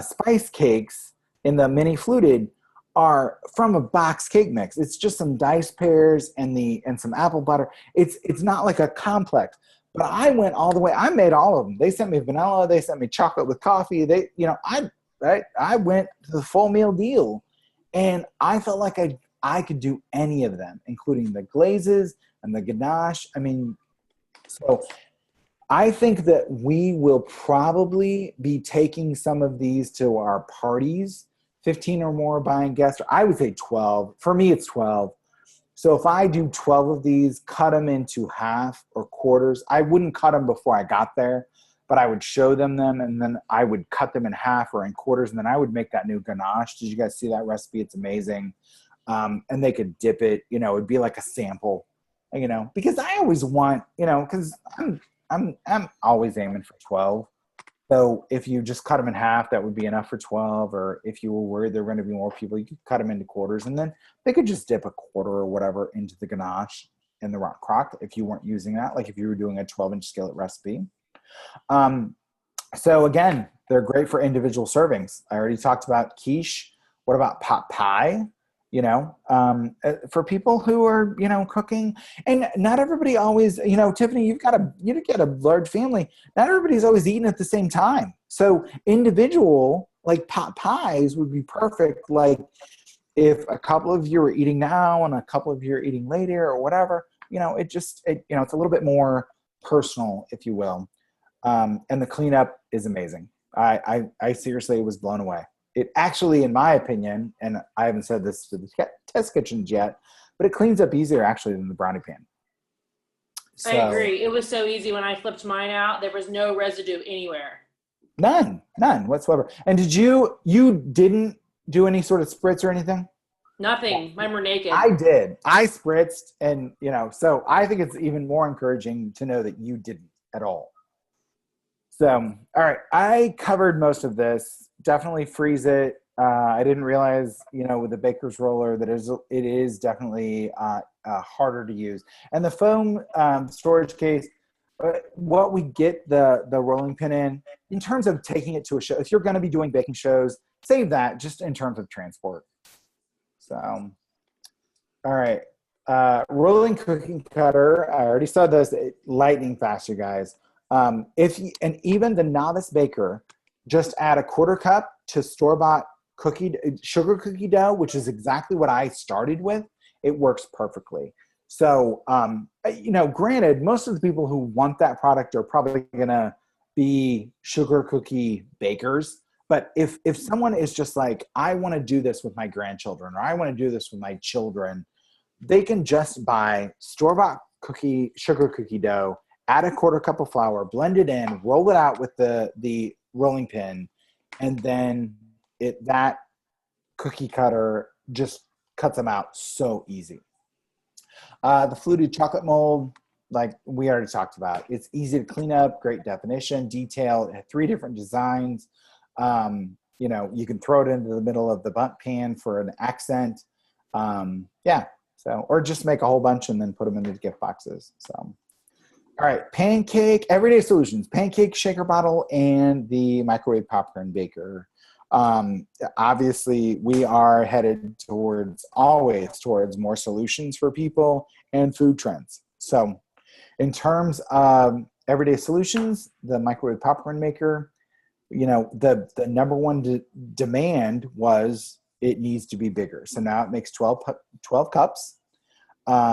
spice cakes in the mini fluted are from a box cake mix. It's just some diced pears and some apple butter. It's not like a complex. But I went all the way. I made all of them. They sent me vanilla. They sent me chocolate with coffee. I went to the full meal deal, and I felt like I could do any of them, including the glazes and the ganache. I mean, so I think that we will probably be taking some of these to our parties, 15 or more buying guests. I would say 12. For me, it's 12. So if I do 12 of these, cut them into half or quarters. I wouldn't cut them before I got there, but I would show them, and then I would cut them in half or in quarters, and then I would make that new ganache. Did you guys see that recipe? It's amazing. And they could dip it, it'd be like a sample, because I always want, because I'm always aiming for 12. So if you just cut them in half, that would be enough for 12. Or if you were worried there were going to be more people, you could cut them into quarters, and then they could just dip a quarter or whatever into the ganache in the rock crock if you weren't using that, like if you were doing a 12-inch skillet recipe. So again, they're great for individual servings. I already talked about quiche. What about pot pie? For people who are, cooking, and not everybody always, Tiffany, you get a large family. Not everybody's always eating at the same time. So individual, like pot pies would be perfect. Like if a couple of you are eating now and a couple of you are eating later or whatever, it's a little bit more personal, if you will. And the cleanup is amazing. I seriously was blown away. It actually, in my opinion, and I haven't said this to the test kitchens yet, but it cleans up easier actually than the brownie pan. So, I agree. It was so easy when I flipped mine out. There was no residue anywhere. None whatsoever. And you didn't do any sort of spritz or anything? Nothing. Mine were naked. I did. I spritzed, and so I think it's even more encouraging to know that you didn't at all. So, all right, I covered most of this. Definitely freeze it. I didn't realize, with the baker's roller that it is definitely harder to use. And the foam storage case, what we get the rolling pin in terms of taking it to a show, if you're going to be doing baking shows, save that just in terms of transport. So, all right. Rolling cookie cutter. I already saw this lightning fast, you guys. And even the novice baker, just add a quarter cup to store-bought sugar cookie dough, which is exactly what I started with. It works perfectly. So, granted, most of the people who want that product are probably going to be sugar cookie bakers. But if someone is just like, I want to do this with my grandchildren, or I want to do this with my children, they can just buy store-bought sugar cookie dough, add a quarter cup of flour, blend it in, roll it out with the rolling pin, and then that cookie cutter just cuts them out so easy. The fluted chocolate mold, like we already talked about, it's easy to clean up, great definition, detail. It had 3 different designs. You can throw it into the middle of the bundt pan for an accent. So, or just make a whole bunch and then put them into the gift boxes. So, all right, pancake, everyday solutions, pancake shaker bottle, and the microwave popcorn baker. Obviously, we are headed always towards more solutions for people and food trends. So, in terms of everyday solutions, the microwave popcorn maker, the number one demand was it needs to be bigger. So now it makes 12 cups.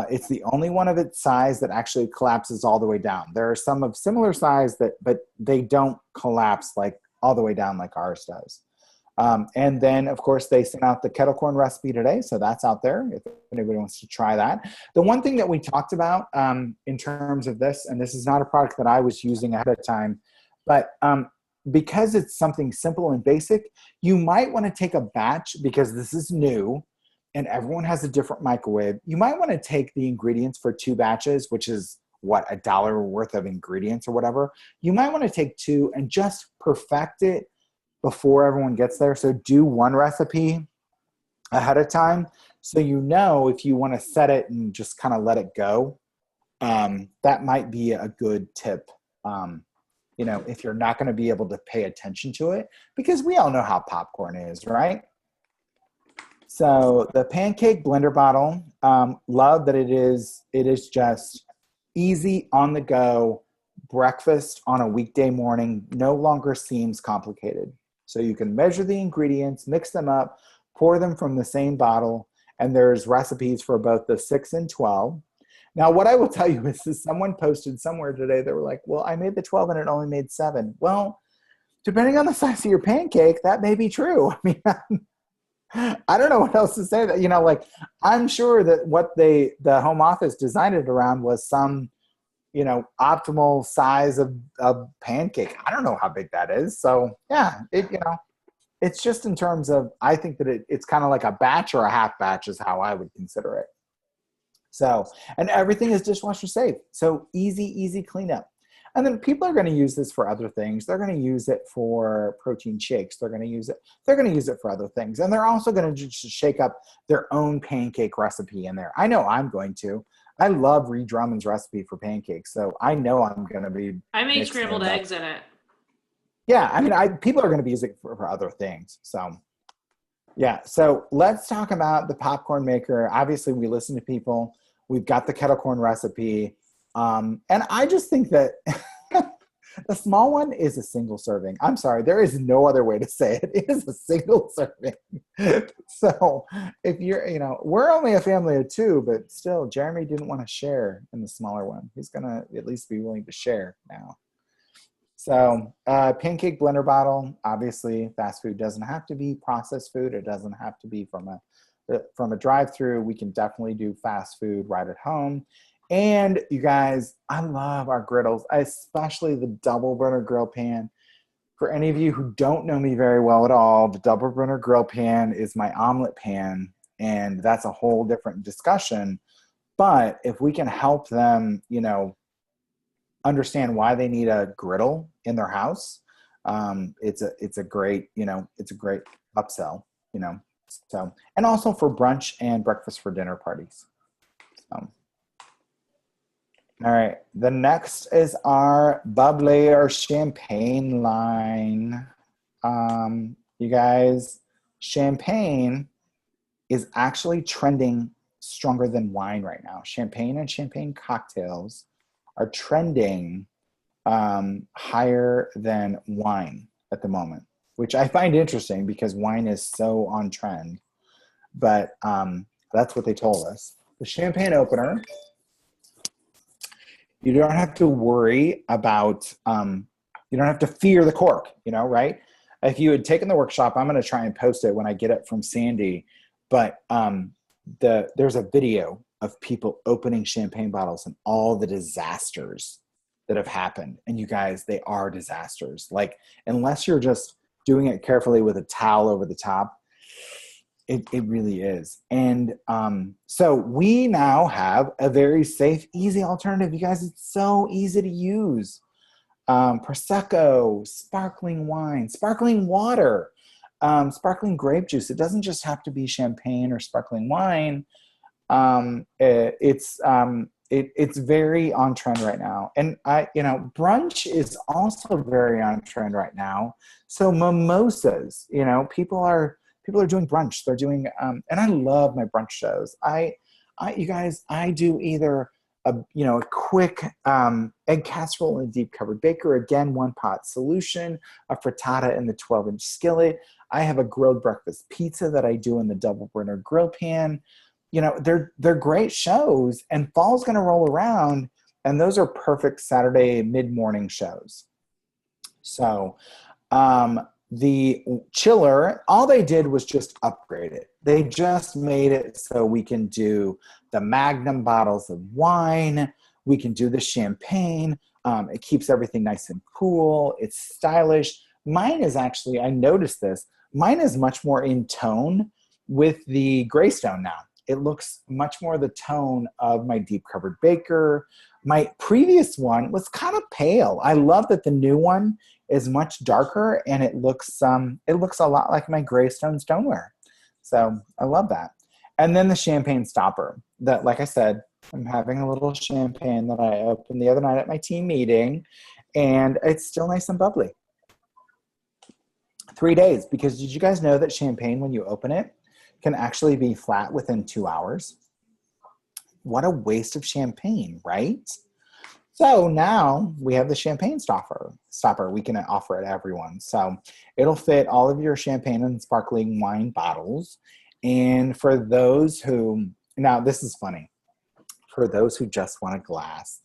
It's the only one of its size that actually collapses all the way down. There are some of similar size but they don't collapse like all the way down like ours does. And then, of course, they sent out the kettle corn recipe today. So that's out there if anybody wants to try that. The one thing that we talked about in terms of this, and this is not a product that I was using ahead of time, but because it's something simple and basic, you might want to take a batch, because this is new and everyone has a different microwave. You might want to take the ingredients for 2 batches, which is what, $1 worth of ingredients or whatever. You might want to take 2 and just perfect it before everyone gets there. So do 1 recipe ahead of time. So, if you want to set it and just kind of let it go, that might be a good tip. If you're not going to be able to pay attention to it, because we all know how popcorn is, right? So the pancake blender bottle, love that it is just easy on the go breakfast on a weekday morning, no longer seems complicated. So you can measure the ingredients, mix them up, pour them from the same bottle, and there's recipes for both the 6 and 12. Now, what I will tell you is someone posted somewhere today, they were like, well, I made the 12 and it only made 7. Well, depending on the size of your pancake, that may be true. I mean, I don't know what else to say. That, I'm sure that what the home office designed it around was some, optimal size of pancake. I don't know how big that is. So yeah, it's just in terms of, I think that it's kind of like a batch or a half batch is how I would consider it. So, and everything is dishwasher safe. So easy cleanup. And then people are going to use this for other things. They're going to use it for protein shakes. They're going to use it for other things. And they're also going to just shake up their own pancake recipe in there. I know I'm going to. I love Reed Drummond's recipe for pancakes. So I know I'm going to be. I made scrambled eggs in it. Yeah. I mean, people are going to be using it for other things. So yeah. So let's talk about the popcorn maker. Obviously we listen to people. We've got the kettle corn recipe. And I just think that the small one is a single serving. I'm sorry, there is no other way to say it. It is a single serving. So if you're, we're only a family of 2, but still, Jeremy didn't want to share in the smaller one. He's going to at least be willing to share now. So pancake blender bottle, obviously fast food doesn't have to be processed food. It doesn't have to be from a drive-through. We can definitely do fast food right at home. And you guys, I love our griddles, especially the double burner grill pan. For any of you who don't know me very well at all, the double burner grill pan is my omelet pan, and that's a whole different discussion. But if we can help them, understand why they need a griddle in their house, it's a great upsell, So, and also for brunch and breakfast for dinner parties. So. All right. The next is our bubbly or champagne line. You guys, champagne is actually trending stronger than wine right now. Champagne and champagne cocktails are trending higher than wine at the moment, which I find interesting because wine is so on trend. But that's what they told us. The champagne opener, you don't have to worry about, you don't have to fear the cork, right? If you had taken the workshop, I'm going to try and post it when I get it from Sandy. But there's a video of people opening champagne bottles and all the disasters that have happened. And you guys, they are disasters. Like, unless you're just doing it carefully with a towel over the top, it really is. And so we now have a very safe, easy alternative. You guys, it's so easy to use. Prosecco, sparkling wine, sparkling water, sparkling grape juice. It doesn't just have to be champagne or sparkling wine. It's very on trend right now. And brunch is also very on trend right now. So mimosas, people are doing brunch. They're doing, and I love my brunch shows. You guys, I do either a quick egg casserole in a deep covered baker, again, 1-pot solution, a frittata in the 12-inch skillet. I have a grilled breakfast pizza that I do in the double burner grill pan. They're great shows, and fall's going to roll around, and those are perfect Saturday mid-morning shows. So, the chiller, all they did was just upgrade it. They just made it so we can do the Magnum bottles of wine. We can do the champagne. It keeps everything nice and cool. It's stylish. Mine is actually, I noticed this, mine is much more in tone with the Greystone now. It looks much more the tone of my deep covered baker. My previous one was kind of pale. I love that the new one is much darker, and it looks a lot like my Greystone stoneware. So I love that. And then the champagne stopper that, like I said, I'm having a little champagne that I opened the other night at my team meeting, and it's still nice and bubbly. 3 days, because did you guys know that champagne, when you open it, can actually be flat within 2 hours? What a waste of champagne, right? So now we have the champagne stopper. We can offer it to everyone. So it'll fit all of your champagne and sparkling wine bottles. And for those who, now this is funny, for those who just want a glass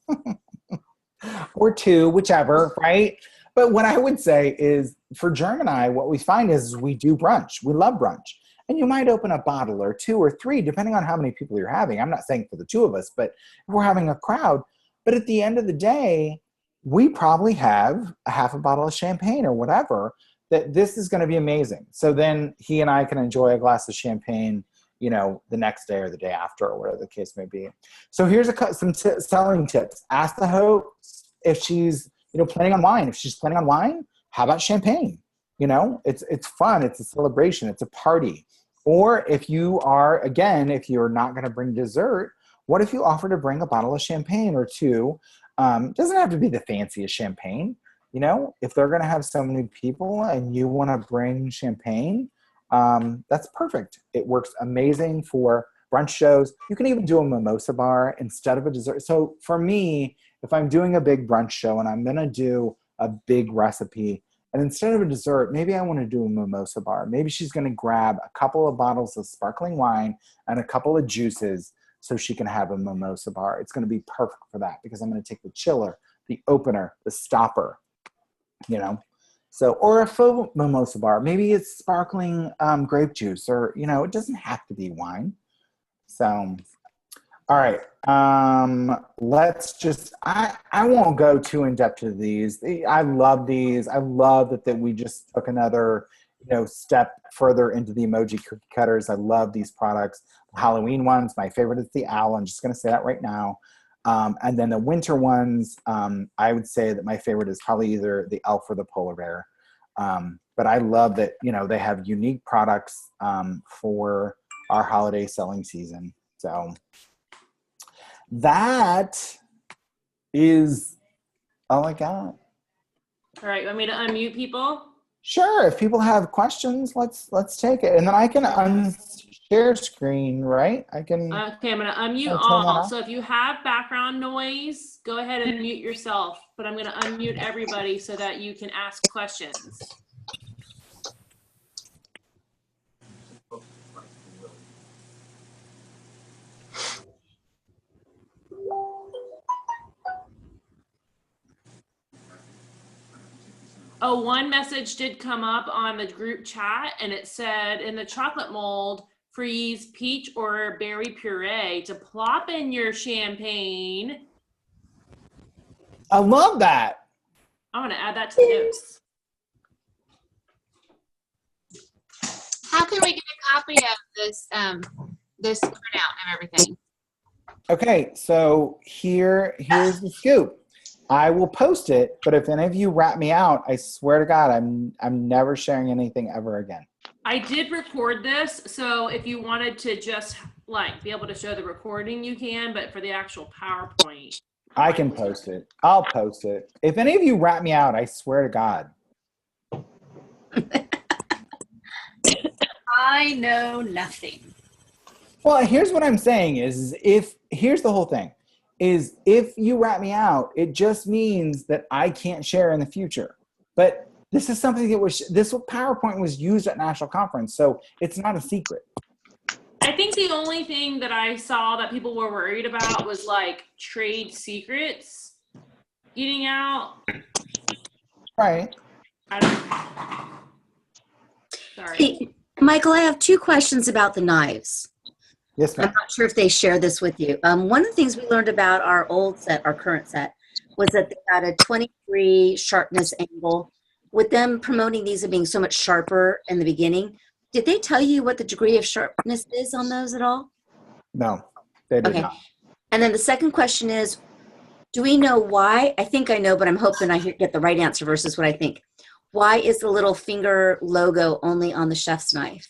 or two, whichever, right? But what I would say is, for Germ and I, what we find is we do brunch. We love brunch. And you might open a bottle or 2 or 3, depending on how many people you're having. I'm not saying for the 2 of us, but if we're having a crowd. But at the end of the day, we probably have a half a bottle of champagne or whatever, that this is going to be amazing. So then he and I can enjoy a glass of champagne, the next day or the day after, or whatever the case may be. So here's some selling tips. Ask the host if she's, planning on wine. If she's planning on wine, how about champagne? It's fun. It's a celebration. It's a party. Or if you're not going to bring dessert, what if you offer to bring a bottle of champagne or 2? Doesn't have to be the fanciest champagne. If they're going to have so many people and you want to bring champagne, that's perfect. It works amazing for brunch shows. You can even do a mimosa bar instead of a dessert. So for me, if I'm doing a big brunch show and I'm going to do a big recipe, and instead of a dessert, maybe I want to do a mimosa bar. Maybe she's going to grab a couple of bottles of sparkling wine and a couple of juices so she can have a mimosa bar. It's going to be perfect for that, because I'm going to take the chiller, the opener, the stopper, So, or a faux mimosa bar. Maybe it's sparkling grape juice, or, it doesn't have to be wine. So, all right. Let's just, I won't go too in depth to these. I love these. I love that we just took another, step further into the emoji cookie cutters. I love these products. The Halloween ones, my favorite is the owl. I'm just going to say that right now. And then the winter ones, I would say that my favorite is probably either the elf or the polar bear. But I love that, they have unique products for our holiday selling season. So that is all I got. All right, want me to unmute people? Sure. If people have questions, let's take it, and then I can unshare screen, right? I can. Okay, I'm going to unmute turn that all. off. So if you have background noise, go ahead and mute yourself. But I'm going to unmute everybody so that you can ask questions. Oh, one message did come up on the group chat, and it said, in the chocolate mold, freeze peach or berry puree to plop in your champagne. I love that. I'm going to add that to the notes. How can we get a copy of this this printout and everything? Okay, so here's the scoop. I will post it, but if any of you rat me out, I swear to God, I'm never sharing anything ever again. I did record this, so if you wanted to just like be able to show the recording, you can, but for the actual PowerPoint, I can post it. I'll post it. If any of you rat me out, I swear to God. I know nothing. Well, here's what I'm saying is here's the whole thing is if you rat me out, it just means that I can't share in the future. But this is something that this PowerPoint was used at National Conference, so it's not a secret. I think the only thing that I saw that people were worried about was like trade secrets getting out. Right. Sorry. Hey, Michael, I have two questions about the knives. Yes, ma'am. I'm not sure if they share this with you. One of the things we learned about our old set, our current set, was that they had a 23 sharpness angle. With them promoting these as being so much sharper in the beginning, did they tell you what the degree of sharpness is on those at all? No, they did Okay. not. And then the second question is, do we know why? I think I know, but I'm hoping I get the right answer versus what I think. Why is the little finger logo only on the chef's knife?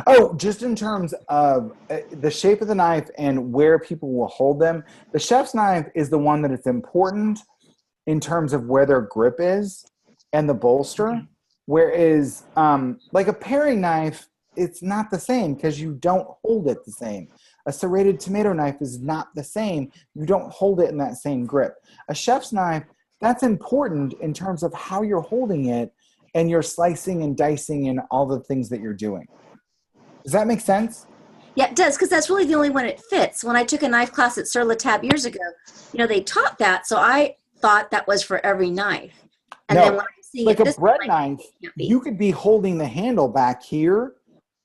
Oh, just in terms of the shape of the knife and where people will hold them, the chef's knife is the one that it's important in terms of where their grip is and the bolster. Whereas like a paring knife, it's not the same because you don't hold it the same. A serrated tomato knife is not the same. You don't hold it in that same grip. A chef's knife, that's important in terms of how you're holding it and you're slicing and dicing and all the things that you're doing. Does that make sense? Yeah, it does, because that's really the only one it fits. When I took a knife class at Sur La Table years ago, they taught that, so I thought that was for every knife. And then when I'm seeing like it, a bread knife, you could be holding the handle back here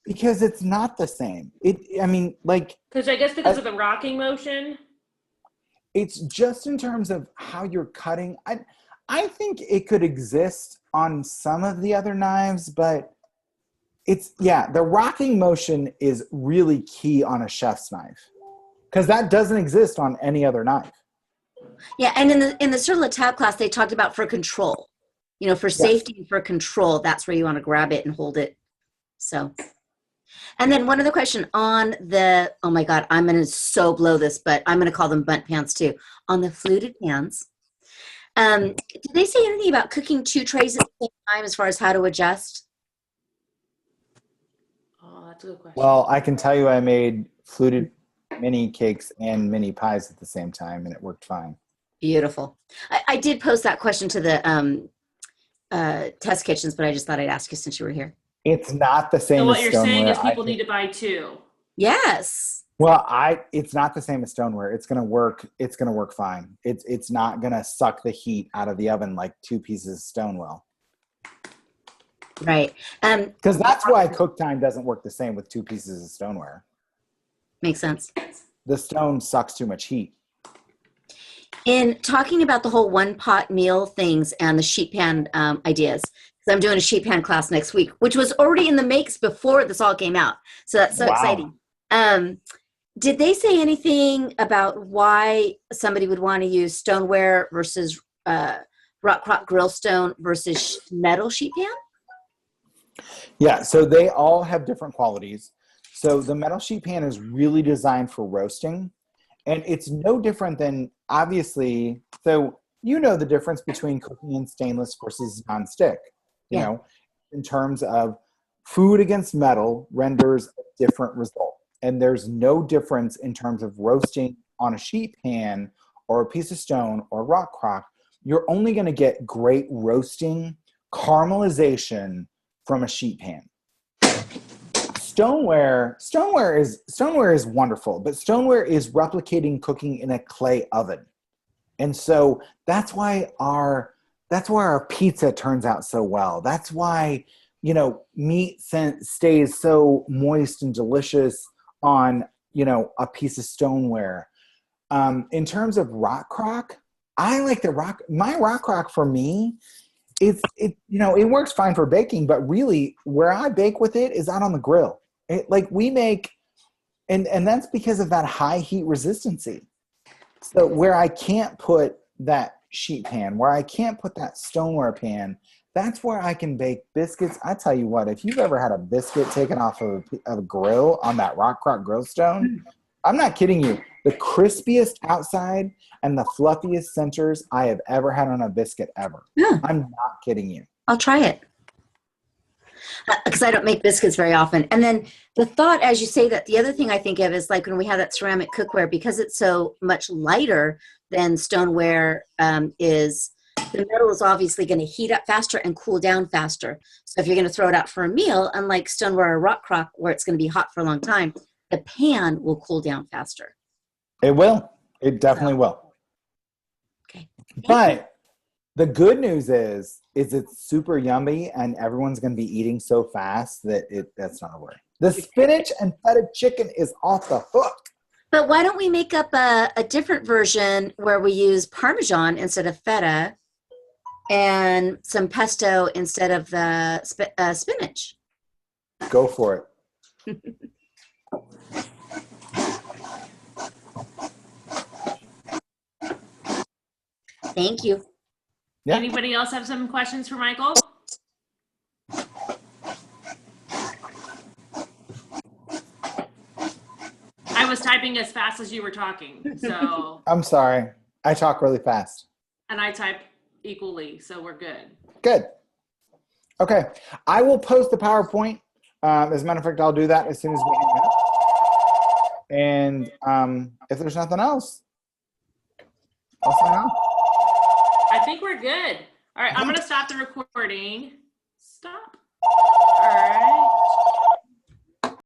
because it's not the same. Because of the rocking motion. It's just in terms of how you're cutting. I think it could exist on some of the other knives, but the rocking motion is really key on a chef's knife because that doesn't exist on any other knife. Yeah, and in the Sur La Table class, they talked about for control, for safety and for control. That's where you want to grab it and hold it. So, and then one other question on the, oh my God, I'm going to so blow this, but I'm going to call them bunt pans too. On the fluted pans, did they say anything about cooking 2 trays at the same time as far as how to adjust? Oh, that's a good question. Well, I can tell you I made fluted mini cakes and mini pies at the same time, and it worked fine. Beautiful. I did post that question to the test kitchens, but I just thought I'd ask you since you were here. It's not the same. So what as you're stoneware. saying is people need to buy 2. Yes. Well, it's not the same as stoneware. It's gonna work. It's gonna work fine. It's not gonna suck the heat out of the oven like 2 pieces of stone will. Right. Because that's why cook time doesn't work the same with 2 pieces of stoneware. Makes sense. The stone sucks too much heat. In talking about the whole one pot meal things and the sheet pan ideas, because I'm doing a sheet pan class next week, which was already in the makes before this all came out. So that's so exciting. Did they say anything about why somebody would want to use stoneware versus rock crop grill stone versus metal sheet pan? Yeah, so they all have different qualities. So the metal sheet pan is really designed for roasting, And it's no different than, obviously, so you know the difference between cooking in stainless versus nonstick, you Yeah. know, in terms of food against metal renders a different result. And there's no difference in terms of roasting on a sheet pan or a piece of stone or rock crock. You're only going to get great roasting, caramelization from a sheet pan. Stoneware is wonderful, but stoneware is replicating cooking in a clay oven. And so that's why our pizza turns out so well. That's why, you know, meat stays so moist and delicious on, you know, a piece of stoneware. In terms of rock crock, I like my rock crock for me, it works fine for baking, but really where I bake with it is out on the grill. We make, and that's because of that high heat resistancy. So where I can't put that sheet pan, where I can't put that stoneware pan, that's where I can bake biscuits. I tell you what, if you've ever had a biscuit taken off of a grill on that rock crock grill stone, I'm not kidding you. The crispiest outside and the fluffiest centers I have ever had on a biscuit ever. Yeah. I'm not kidding you. I'll try it. Because I don't make biscuits very often. And then the thought, as you say that, the other thing I think of is like when we have that ceramic cookware, because it's so much lighter than stoneware is, the metal is obviously going to heat up faster and cool down faster. So if you're going to throw it out for a meal, unlike stoneware or rock crock where it's going to be hot for a long time, the pan will cool down faster. It will. It definitely will. Okay. But the good news is it's super yummy and everyone's going to be eating so fast that's not a worry. The spinach and feta chicken is off the hook. But why don't we make up a different version where we use Parmesan instead of feta and some pesto instead of the spinach? Go for it. Thank you. Yeah. Anybody else have some questions for Michael? I was typing as fast as you were talking, so. I'm sorry. I talk really fast. And I type equally, so we're good. Good. Okay. I will post the PowerPoint. As a matter of fact, I'll do that as soon as we hang up. And if there's nothing else, I'll sign off. I think we're good. All right, I'm going to stop the recording. Stop. All right.